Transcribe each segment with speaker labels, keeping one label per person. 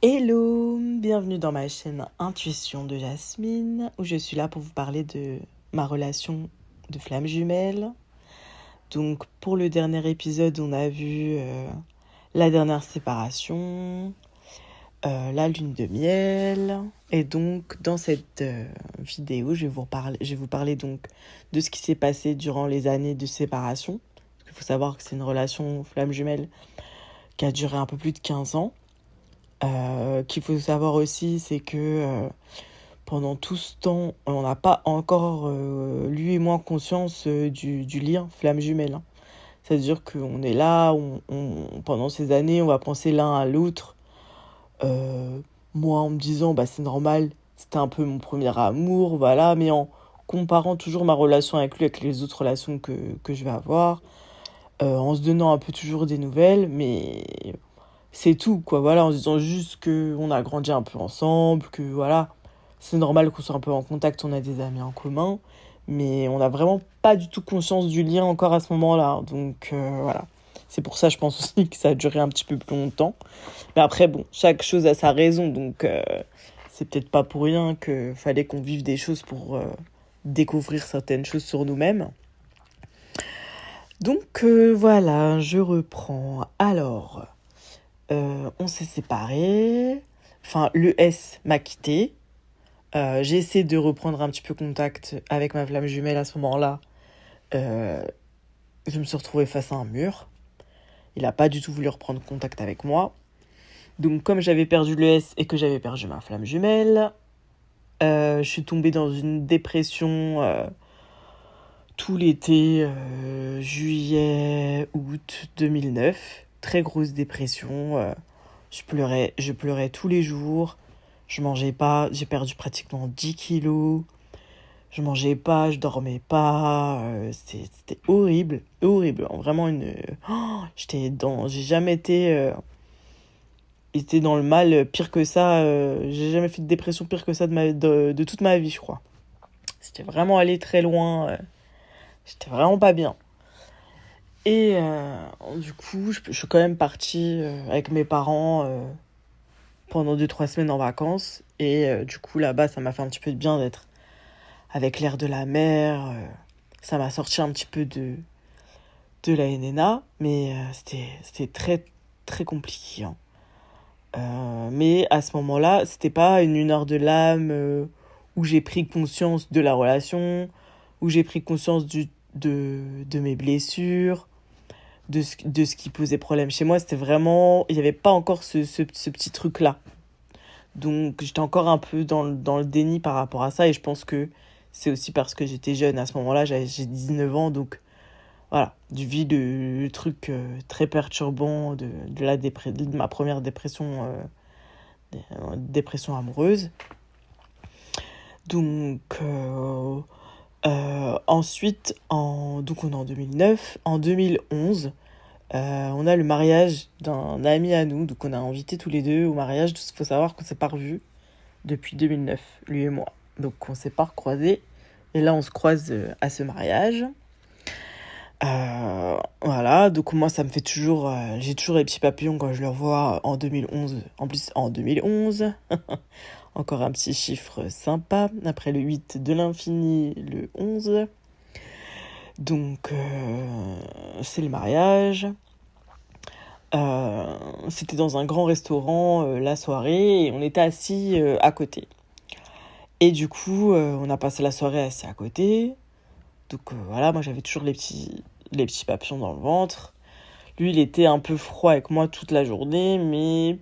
Speaker 1: Hello, bienvenue dans ma chaîne Intuition de Jasmine, où je suis là pour vous parler de ma relation de flamme jumelle. Donc pour le dernier épisode, on a vu la dernière séparation, la lune de miel. Et donc dans cette vidéo, je vais vous parler donc de ce qui s'est passé durant les années de séparation. Parce qu'il faut savoir que c'est une relation flamme jumelle qui a duré un peu plus de 15 ans. Qu'il faut savoir aussi, c'est que pendant tout ce temps, on n'a pas encore, lui et moi, conscience du lien flamme jumelle. Hein. C'est-à-dire qu'on est là, pendant ces années, on va penser l'un à l'autre. Moi, en me disant, bah, c'est normal, c'était un peu mon premier amour, voilà, mais en comparant toujours ma relation avec lui avec les autres relations que je vais avoir, en se donnant un peu toujours des nouvelles, mais c'est tout, quoi. Voilà, en se disant juste qu'on a grandi un peu ensemble, que voilà, c'est normal qu'on soit un peu en contact, on a des amis en commun, mais on n'a vraiment pas du tout conscience du lien encore à ce moment-là. Donc voilà. C'est pour ça, je pense aussi que ça a duré un petit peu plus longtemps. Mais après, bon, chaque chose a sa raison, donc c'est peut-être pas pour rien qu'il fallait qu'on vive des choses pour découvrir certaines choses sur nous-mêmes. Donc voilà, je reprends. Alors, on s'est séparés. Enfin, le S m'a quitté. J'ai essayé de reprendre un petit peu contact avec ma flamme jumelle à ce moment-là. Je me suis retrouvée face à un mur. Il n'a pas du tout voulu reprendre contact avec moi. Donc, comme j'avais perdu le S et que j'avais perdu ma flamme jumelle, je suis tombée dans une dépression tout l'été, juillet, août 2009. Très grosse dépression. Je pleurais tous les jours. Je mangeais pas. J'ai perdu pratiquement 10 kilos. Je mangeais pas, je dormais pas. C'était horrible. Horrible. Vraiment une... J'ai jamais été dans le mal pire que ça. J'ai jamais fait de dépression pire que ça de toute ma vie, je crois. C'était vraiment allé très loin. J'étais vraiment pas bien. Et du coup, je suis quand même partie avec mes parents pendant 2-3 semaines en vacances. Et du coup, là-bas, ça m'a fait un petit peu de bien d'être avec l'air de la mer. Ça m'a sorti un petit peu de la NNA. Mais c'était très, très compliqué. Hein. Mais à ce moment-là, c'était pas une lueur de l'âme où j'ai pris conscience de la relation, où j'ai pris conscience de mes blessures, de ce qui posait problème chez moi. C'était vraiment... Il n'y avait pas encore ce petit truc-là. Donc j'étais encore un peu dans le déni par rapport à ça. Et je pense que c'est aussi parce que j'étais jeune. À ce moment-là, j'ai 19 ans. Donc voilà, du vis de trucs très perturbants de ma première dépression amoureuse. Donc ensuite, donc on est en 2009. En 2011, on a le mariage d'un ami à nous. Donc on a invité tous les deux au mariage. Il faut savoir qu'on s'est pas revus depuis 2009, lui et moi. Donc on s'est pas recroisés. Et là, on se croise à ce mariage. Voilà, donc moi ça me fait toujours... j'ai toujours les petits papillons quand je le revois en 2011. En plus, en 2011, encore un petit chiffre sympa. Après le 8 de l'infini, le 11. Donc, c'est le mariage. C'était dans un grand restaurant la soirée et on était assis à côté. Et du coup, on a passé la soirée assis à côté. Donc voilà, moi j'avais toujours les petits papillons dans le ventre. Lui, il était un peu froid avec moi toute la journée, mais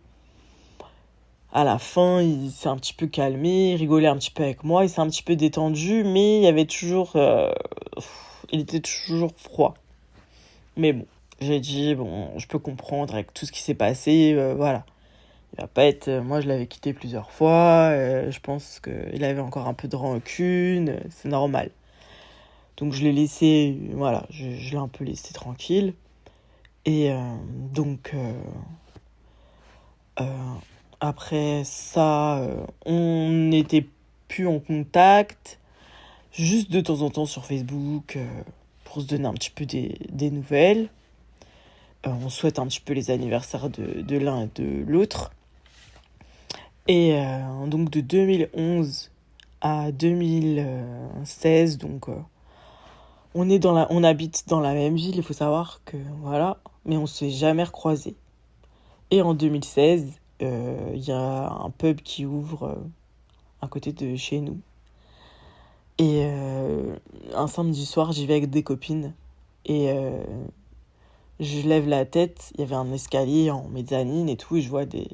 Speaker 1: à la fin, il s'est un petit peu calmé, il rigolait un petit peu avec moi, il s'est un petit peu détendu, mais il y avait toujours... il était toujours froid. Mais bon, j'ai dit, bon, je peux comprendre avec tout ce qui s'est passé, voilà. Il va pas être... moi, je l'avais quitté plusieurs fois, je pense qu'il avait encore un peu de rancune, c'est normal. Donc je l'ai laissé, voilà, je l'ai un peu laissé tranquille. Et donc, après ça, on n'était plus en contact, juste de temps en temps sur Facebook, pour se donner un petit peu des nouvelles. On souhaite un petit peu les anniversaires de l'un et de l'autre. Et donc de 2011 à 2016, donc on habite dans la même ville, il faut savoir que voilà, mais on s'est jamais recroisés. Et en 2016, il y a un pub qui ouvre à côté de chez nous. Et un samedi soir, j'y vais avec des copines et je lève la tête, il y avait un escalier en mezzanine et tout, et je vois des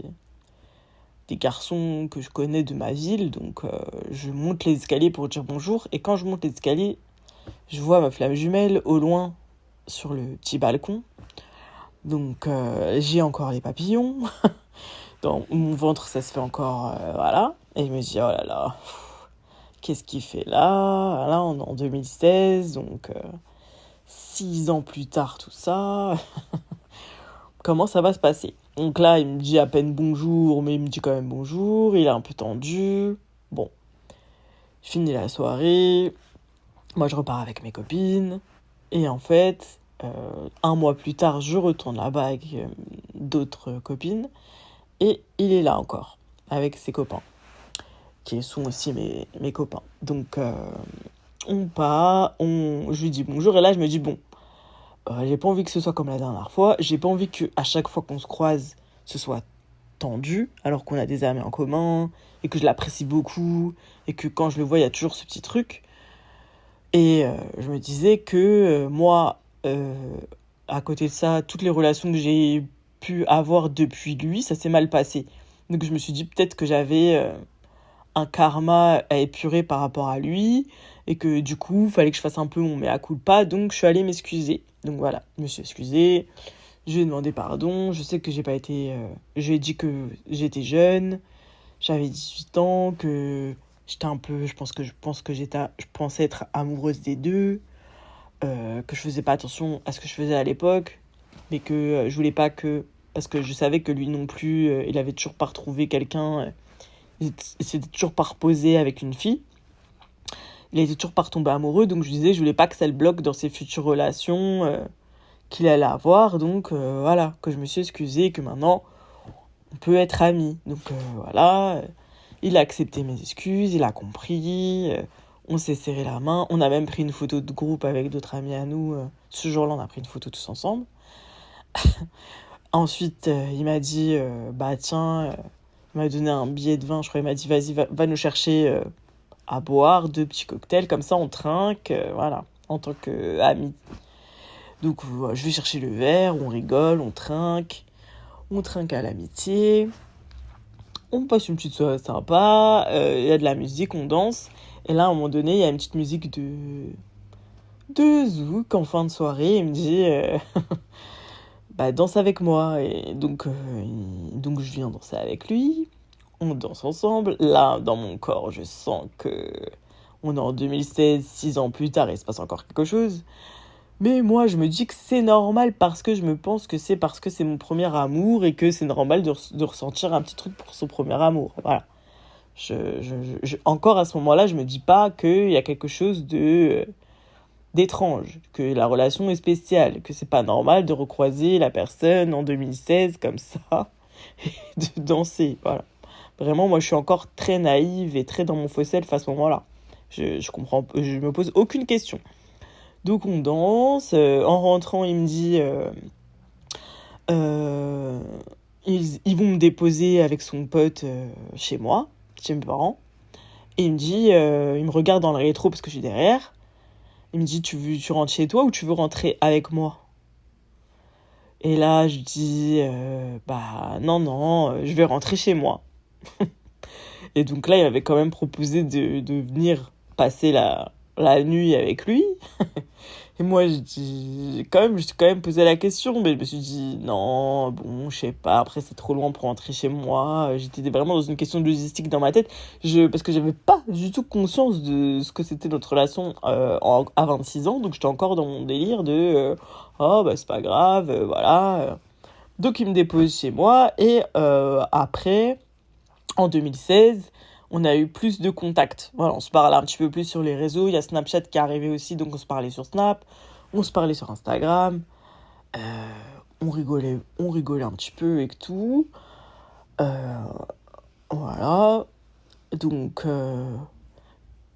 Speaker 1: garçons que je connais de ma ville, donc je monte les escaliers pour dire bonjour, et quand je monte les escaliers, je vois ma flamme jumelle au loin sur le petit balcon, donc j'ai encore les papillons, dans mon ventre ça se fait encore, voilà, et je me dis oh là là, qu'est-ce qu'il fait là? Là on est en 2016, donc 6 ans plus tard tout ça, comment ça va se passer? Donc là, il me dit à peine bonjour, mais il me dit quand même bonjour, il est un peu tendu. Bon, je finis la soirée, moi je repars avec mes copines, et en fait, un mois plus tard, je retourne là-bas avec d'autres copines, et il est là encore, avec ses copains, qui sont aussi mes copains. Donc, on part, je lui dis bonjour, et là je me dis bon, j'ai pas envie que ce soit comme la dernière fois. J'ai pas envie qu'à chaque fois qu'on se croise, ce soit tendu, alors qu'on a des amis en commun, et que je l'apprécie beaucoup, et que quand je le vois, il y a toujours ce petit truc. Et je me disais que moi, à côté de ça, toutes les relations que j'ai pu avoir depuis lui, ça s'est mal passé. Donc je me suis dit peut-être que j'avais un karma à épurer par rapport à lui, et que du coup, il fallait que je fasse un peu mon mea culpa, donc je suis allée m'excuser. Donc voilà, je me suis excusée, je lui ai demandé pardon, je sais que j'ai pas été... je lui ai dit que j'étais jeune, j'avais 18 ans, que j'étais un peu... je pensais être amoureuse des deux, que je faisais pas attention à ce que je faisais à l'époque, mais que je voulais pas que... Parce que je savais que lui non plus, il avait toujours pas retrouvé quelqu'un... il s'était toujours pas reposé avec une fille. Il était toujours pas retombé amoureux, donc je disais, je voulais pas que ça le bloque dans ses futures relations qu'il allait avoir. Donc voilà, que je me suis excusée, que maintenant, on peut être amis. Donc voilà, il a accepté mes excuses, il a compris, on s'est serré la main. On a même pris une photo de groupe avec d'autres amis à nous. Ce jour-là, on a pris une photo tous ensemble. Ensuite, il m'a dit, bah tiens, il m'a donné un billet de vin, je crois, il m'a dit, vas-y, va nous chercher à boire 2 petits cocktails, comme ça on trinque, voilà, en tant qu'amis. Donc je vais chercher le verre, on rigole, on trinque à l'amitié, on passe une petite soirée sympa, il y a de la musique, on danse, et là à un moment donné, il y a une petite musique de zouk en fin de soirée, il me dit... bah danse avec moi, et donc je viens danser avec lui, on danse ensemble. Là dans mon corps je sens que on est en 2016, 6 ans plus tard, il se passe encore quelque chose, mais moi je me dis que c'est normal, parce que je me pense que c'est parce que c'est mon premier amour, et que c'est normal de ressentir un petit truc pour son premier amour, voilà. Encore à ce moment-là, je me dis pas qu'il y a quelque chose d'étrange, que la relation est spéciale, que c'est pas normal de recroiser la personne en 2016 comme ça et de danser, voilà. Vraiment, moi je suis encore très naïve et très dans mon faux self à ce moment-là. Je comprends, je me pose aucune question. Donc on danse, en rentrant il me dit euh, ils vont me déposer avec son pote chez moi, chez mes parents, et il me dit, il me regarde dans le rétro parce que je suis derrière. Il me dit, tu rentres chez toi ou tu veux rentrer avec moi? Et là, je dis, bah non, je vais rentrer chez moi. Et donc là, il m'avait quand même proposé de venir passer la nuit avec lui. Et moi, je me suis quand même posé la question, mais je me suis dit, non, bon, je sais pas, après c'est trop loin pour rentrer chez moi. J'étais vraiment dans une question de logistique dans ma tête, parce que j'avais pas du tout conscience de ce que c'était notre relation à 26 ans, donc j'étais encore dans mon délire de, oh, bah c'est pas grave, voilà. Donc il me dépose chez moi, et après, en 2016, on a eu plus de contacts. Voilà, on se parlait un petit peu plus sur les réseaux. Il y a Snapchat qui est arrivé aussi, donc on se parlait sur Snap. On se parlait sur Instagram. On rigolait un petit peu et tout. Voilà, Donc,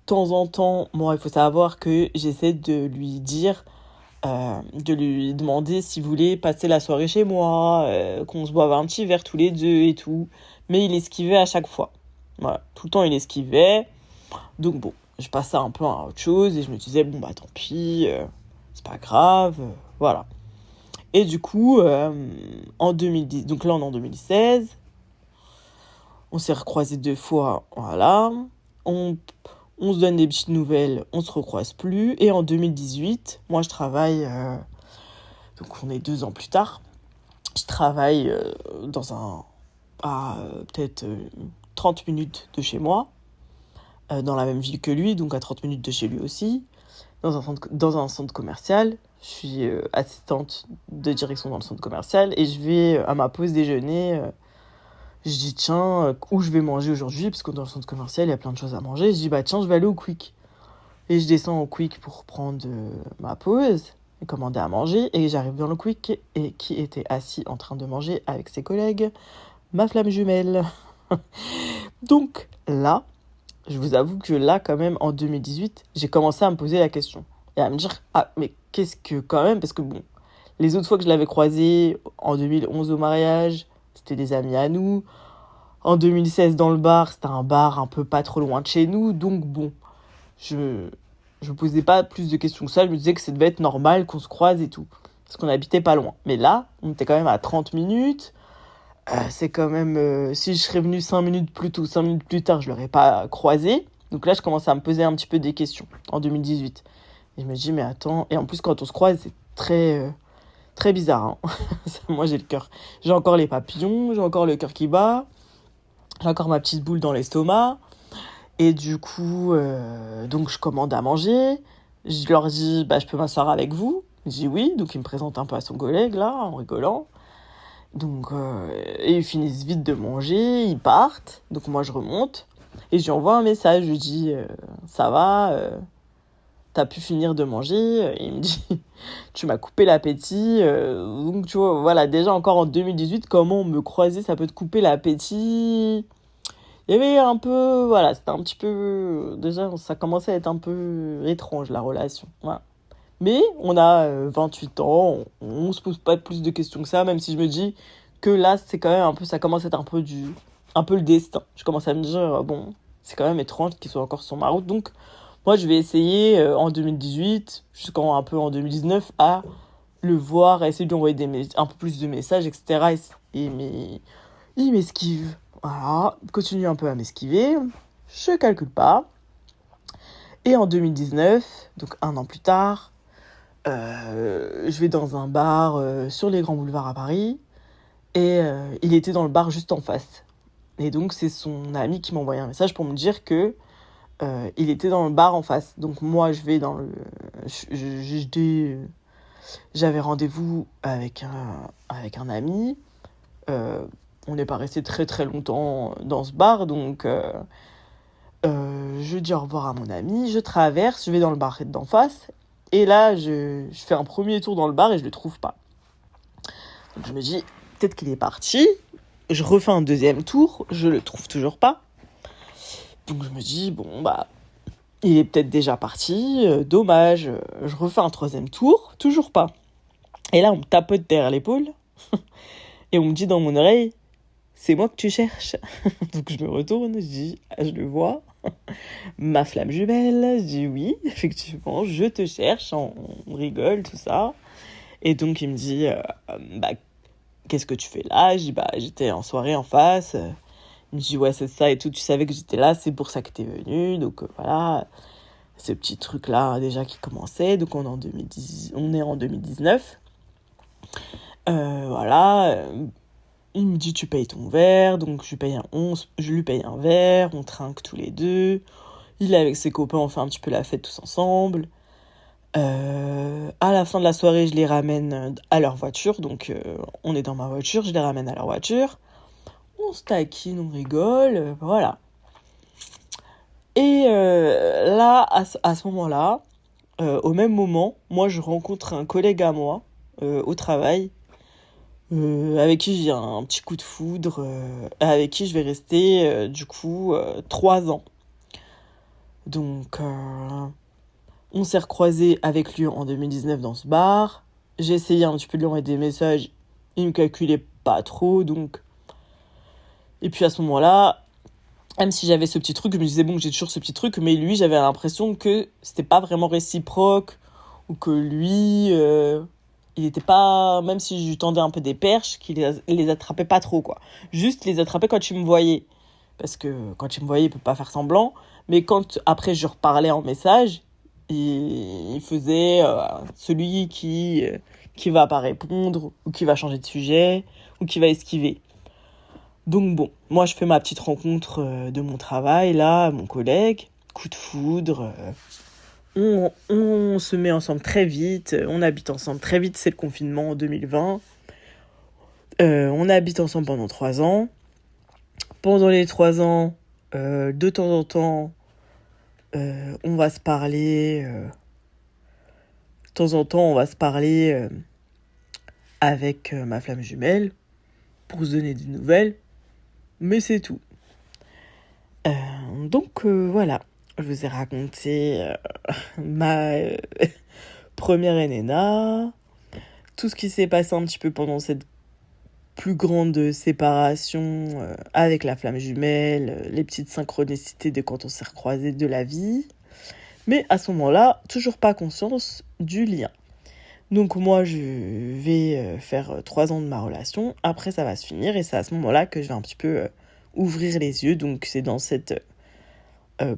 Speaker 1: temps en temps, moi, il faut savoir que j'essaie de lui dire, de lui demander s'il voulait passer la soirée chez moi, qu'on se boive un petit verre tous les deux et tout. Mais il esquivait à chaque fois. Voilà, tout le temps il esquivait. Donc bon, je passais un peu à autre chose et je me disais, bon bah tant pis, c'est pas grave, voilà. Et du coup, en 2010, donc là on est en 2016, on s'est recroisés 2 fois, voilà. On se donne des petites nouvelles, on se recroise plus. Et en 2018, moi je travaille, donc on est 2 ans plus tard, je travaille à peut-être 30 minutes de chez moi, dans la même ville que lui, donc à 30 minutes de chez lui aussi, dans un centre commercial. Je suis assistante de direction dans le centre commercial et je vais à ma pause déjeuner. Je dis tiens, où je vais manger aujourd'hui, parce que dans le centre commercial, il y a plein de choses à manger. Je dis bah tiens, je vais aller au Quick. Et je descends au Quick pour prendre ma pause et commander à manger. Et j'arrive dans le Quick et qui était assis en train de manger avec ses collègues, ma flamme jumelle. Donc là, je vous avoue que là, quand même, en 2018, j'ai commencé à me poser la question. Et à me dire, ah, mais qu'est-ce que quand même, parce que bon, les autres fois que je l'avais croisé, en 2011 au mariage, c'était des amis à nous. En 2016, dans le bar, c'était un bar un peu pas trop loin de chez nous. Donc bon, je me posais pas plus de questions que ça. Je me disais que ça devait être normal qu'on se croise et tout. Parce qu'on habitait pas loin. Mais là, on était quand même à 30 minutes. C'est quand même... si je serais venu 5 minutes plus tôt, 5 minutes plus tard, je l'aurais pas croisé. Donc là, je commençais à me poser un petit peu des questions en 2018. Et je me dis, mais attends... Et en plus, quand on se croise, c'est très bizarre. Hein. Moi, j'ai encore les papillons, j'ai encore le cœur qui bat, j'ai encore ma petite boule dans l'estomac. Et du coup, donc je commande à manger. Je leur dis, bah, je peux m'asseoir avec vous. Je dis oui. Donc, ils me présentent un peu à son collègue, là, en rigolant. Donc, et ils finissent vite de manger, ils partent. Donc, moi, je remonte. Et je lui envoie un message. Je lui dis, ça va, t'as pu finir de manger. Et il me dit, tu m'as coupé l'appétit. Donc, tu vois, voilà, déjà encore en 2018, comment me croiser, ça peut te couper l'appétit. Il y avait un peu, voilà, c'était un petit peu, déjà, ça commençait à être un peu étrange, la relation. Voilà. Mais on a 28 ans, on se pose pas plus de questions que ça, même si je me dis que là, c'est quand même un peu, ça commence à être un peu le destin. Je commence à me dire, bon, c'est quand même étrange qu'il soit encore sur ma route. Donc, moi, je vais essayer en 2018, jusqu'en un peu en 2019, à le voir, à essayer de lui envoyer un peu plus de messages, etc. Mais il m'esquive. Voilà, continue un peu à m'esquiver. Je calcule pas. Et en 2019, donc 1 an plus tard, je vais dans un bar sur les grands boulevards à Paris. Et il était dans le bar juste en face. Et donc, c'est son ami qui m'a envoyé un message pour me dire que il était dans le bar en face. Donc, moi, je vais dans le... J'avais rendez-vous avec un ami. On n'est pas resté très très longtemps dans ce bar. Donc, je dis au revoir à mon ami. Je traverse, je vais dans le bar d'en face. Et là, je fais un premier tour dans le bar et je le trouve pas. Donc, je me dis, peut-être qu'il est parti. Je refais un deuxième tour, je le trouve toujours pas. Donc je me dis, bon, bah, il est peut-être déjà parti, dommage. Je refais un troisième tour, toujours pas. Et là, on me tapote derrière l'épaule et on me dit dans mon oreille, c'est moi que tu cherches. Donc je me retourne, je le vois, ma flamme jumelle. Je dis oui, effectivement, je te cherche, on rigole, tout ça. Et donc il me dit, bah, qu'est-ce que tu fais là? Je dis, bah, j'étais en soirée en face. Il me dit, ouais, c'est ça et tout, tu savais que j'étais là, c'est pour ça que t'es venu. Donc voilà, ce petit truc-là déjà qui commençait. Donc on est en 2019. Voilà, il me dit, tu payes ton verre. Donc je lui paye un verre, on trinque tous les deux. Il est avec ses copains, on fait un petit peu la fête tous ensemble. À la fin de la soirée, je les ramène à leur voiture. Donc on est dans ma voiture, je les ramène à leur voiture. On se taquine, on rigole, voilà. Et là, à ce moment-là, au même moment, moi je rencontre un collègue à moi au travail. avec qui j'ai un petit coup de foudre, avec qui je vais rester 3 ans. Donc on s'est recroisés avec lui en 2019 dans ce bar. J'ai essayé un petit peu de lui envoyer des messages, il me calculait pas trop, donc... Et puis à ce moment-là, même si j'avais ce petit truc, je me disais bon, j'ai toujours ce petit truc, mais lui, j'avais l'impression que c'était pas vraiment réciproque, ou que lui, il était pas, même si je lui tendais un peu des perches, qu'il les attrapait pas trop, quoi. Juste les attrapait quand il me voyait. Parce que quand il me voyait, il peut pas faire semblant. Mais quand après je reparlais en message, il faisait celui qui va pas répondre, ou qui va changer de sujet, ou qui va esquiver. Donc bon, moi je fais ma petite rencontre de mon travail, là, mon collègue, coup de foudre, on se met ensemble très vite, on habite ensemble très vite, c'est le confinement en 2020. On habite ensemble pendant 3 ans. Pendant les 3 ans, de temps en temps, on va se parler. De temps en temps, on va se parler avec ma flamme jumelle pour se donner des nouvelles. Mais c'est tout. Donc voilà, je vous ai raconté ma première NNA, tout ce qui s'est passé un petit peu pendant cette plus grande séparation avec la flamme jumelle, les petites synchronicités de quand on s'est recroisés de la vie. Mais à ce moment-là, toujours pas conscience du lien. Donc moi, je vais faire 3 ans de ma relation. Après, ça va se finir et c'est à ce moment-là que je vais un petit peu ouvrir les yeux. Donc c'est dans cette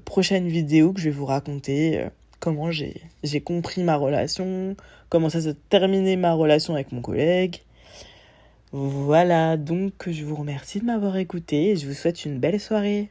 Speaker 1: prochaine vidéo que je vais vous raconter comment j'ai compris ma relation, comment ça s'est terminé ma relation avec mon collègue. Voilà, donc je vous remercie de m'avoir écouté et je vous souhaite une belle soirée.